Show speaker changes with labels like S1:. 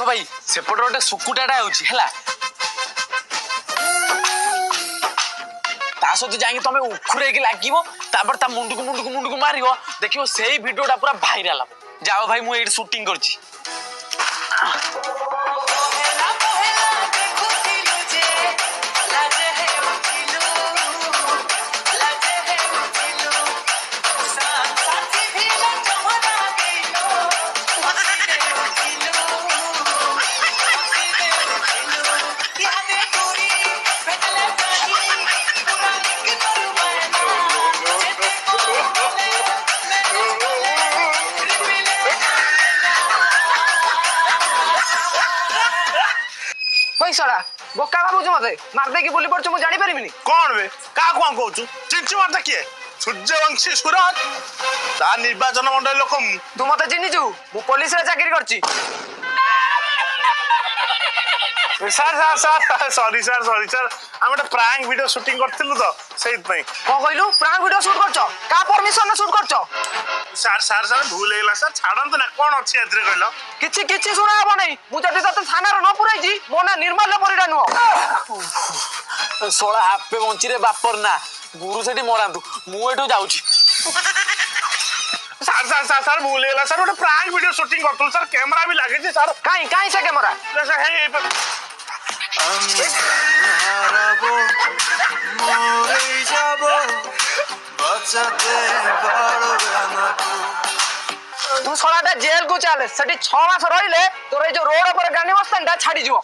S1: भाई सेपट गोटे सुकुटाटा होउची हैला ता सहित जाइए तुम उखुरे लगे मुंडक मार देखो से भिडटा पूरा भाइराल हम जाओ भाई मुझे शूटिंग कर
S2: सड़ा बोका भावुच मत मारदे कि बोली पड़छ मु जानि परिमिनी
S3: कौन बे का कोन कहउछु चिंची मारता किए सूर्यवंशी सुरत ता निर्वाचन मंडल लोक
S2: तू मते चिन्हिचु मु पुलिस रे चाकरी करछि
S3: सर सॉरी सर हम एक प्रैंक वीडियो शूटिंग करथिलु तो सेइत पई
S2: को कहलु प्रैंक वीडियो शूट करछ का परमिशन शूट करछ
S3: सर भूल हेला सर छाड़न ना कोन अछि एथरे कहलो
S2: किछि सुना हबो नै मु जति तते थाना रो न पुराई जी मो ना निर्मल परिडा नुओ
S1: सोळा आपे बंची रे बापर ना गुरु सेठी मरांतु मु एठो जाउची
S3: सर भूल हेला सर एक प्रैंक वीडियो शूटिंग करथुल सर कैमरा भी लागे छी सर
S2: काई से कैमरा
S3: जैसे हे
S4: হারাবো মরে যাব বাঁচাতে পারবে না
S2: तू सड़ाटा जेल को चले सेठी 6 मास रहिले तोर ए जो रोड पर गानी बस्तानटा छाड़ी जीवो